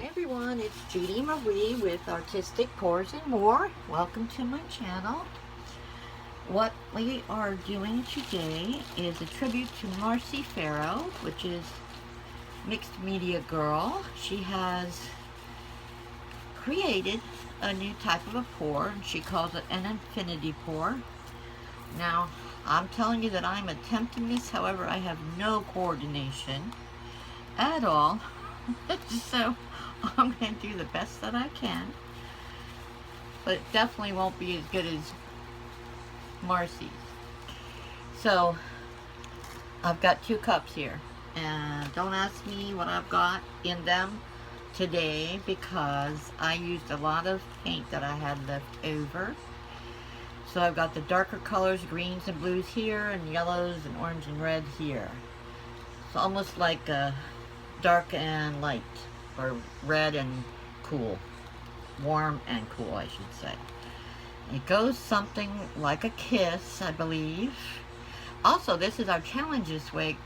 everyone, it's Judy Marie with Artistic Pours and More. Welcome to my channel. What we are doing today is a tribute to Marcy Ferro, which is mixed media girl. She has created a new type of a pour, and she calls it an infinity pour. Now, I'm telling you that I'm attempting this, however, I have no coordination at all. So I'm going to do the best that I can, but it definitely won't be as good as Marcy's. So I've got 2 cups here, and don't ask me what I've got in them today because I used a lot of paint that I had left over. So I've got the darker colors, greens and blues here, and yellows and orange and red here. It's almost like a dark and light, or red and cool, warm and cool, I should say. It goes something like a kiss, I believe. Also, this is our challenge this week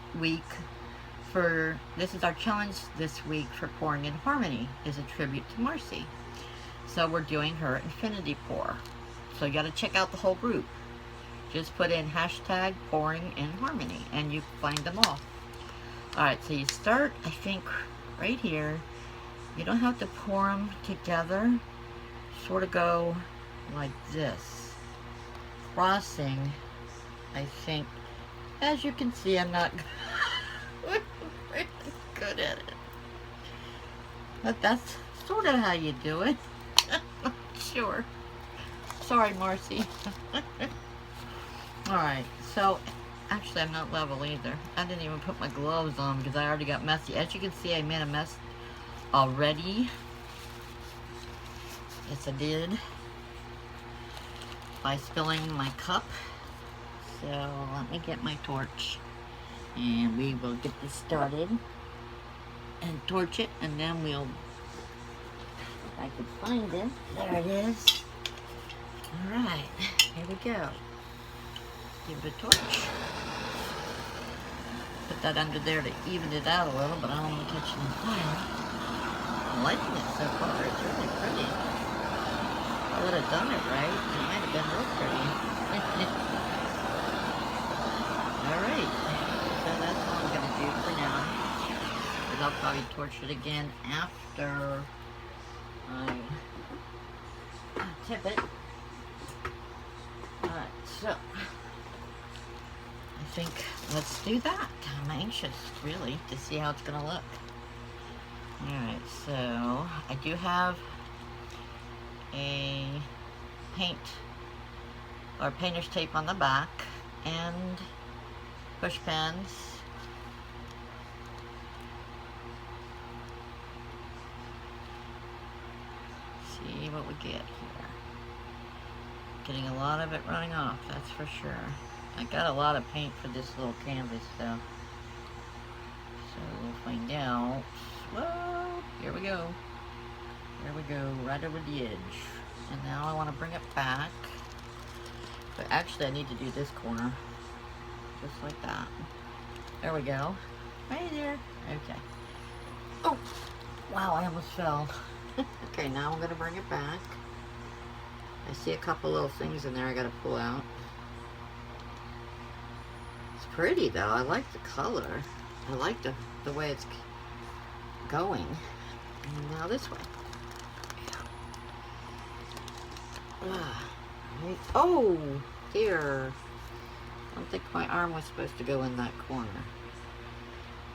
for pouring in harmony, is a tribute to Marcy. So we're doing her infinity pour. So you got to check out the whole group. Just put in hashtag pouring in harmony and you find them all. Alright, so you start, I think, right here. You don't have to pour them together. Sort of go like this. Crossing, I think. As you can see, I'm not good at it. But that's sort of how you do it. Not sure. Sorry, Marcy. Alright, so actually I'm not level either. I didn't even put my gloves on because I already got messy. As you can see, I made a mess already. Yes, I did. By spilling my cup. So let me get my torch. And we will get this started. And torch it, and then we'll, if I could find it. There it is. Alright, here we go. Give it a torch. Put that under there to even it out a little, but I don't want to catch it on fire. I'm liking it so far. It's really pretty. If I would have done it right, it might have been real pretty. Alright, so that's all I'm going to do for now. Because I'll probably torch it again after I tip it. Alright, so I think let's do that. I'm anxious, really, to see how it's going to look. Alright, so I do have a paint or painter's tape on the back and push pens. See what we get here. Getting a lot of it running off, that's for sure. I got a lot of paint for this little canvas though. So we'll find out. Whoa, here we go. Here we go, right over the edge. And now I want to bring it back. But actually I need to do this corner. Just like that. There we go. Right there. Okay. Oh, wow, I almost fell. Okay, now I'm going to bring it back. I see a couple little things in there I got to pull out. It's pretty though. I like the color. I like the way it's going. And now this way. Right. Oh, dear. I don't think my arm was supposed to go in that corner.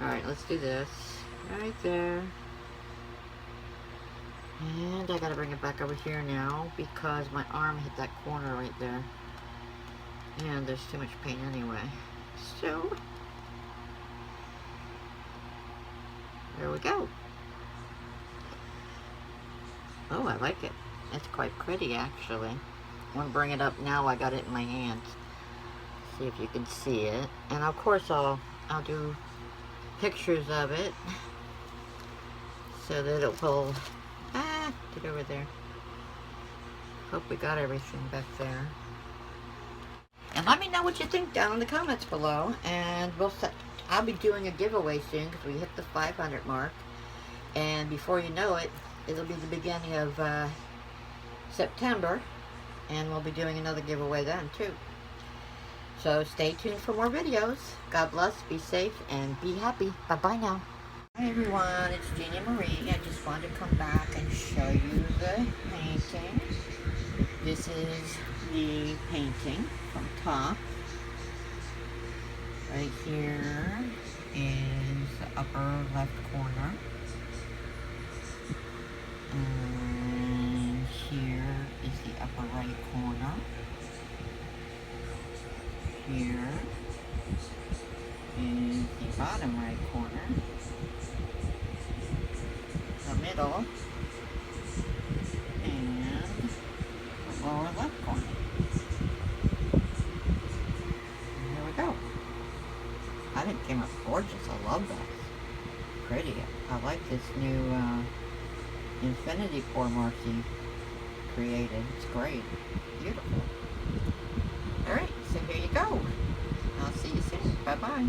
Alright, let's do this. Right there. And I gotta bring it back over here now because my arm hit that corner right there. And there's too much paint anyway. So, there we go. Oh, I like it. It's quite pretty actually. I want to bring it up now. I got it in my hands. See if you can see it. And of course I'll do pictures of it so that it will get over there. Hope we got everything back there. And let me know what you think down in the comments below, and I'll be doing a giveaway soon because we hit the 500 mark. And before you know it, it'll be the beginning of September, and we'll be doing another giveaway then too. So stay tuned for more videos. God bless, be safe, and be happy. Bye-bye now. Hi everyone, it's Jeannie Marie. I just wanted to come back and show you the painting. This is the painting from top. Right here is the upper left corner. And here is the upper right corner. Here is the bottom right corner. The middle. And the lower left corner. And here we go. I think it came up gorgeous. I love that. Pretty. I like this new Infinity Pour Marcy created. It's great. Beautiful. Alright, so here you go. I'll see you soon. Bye-bye.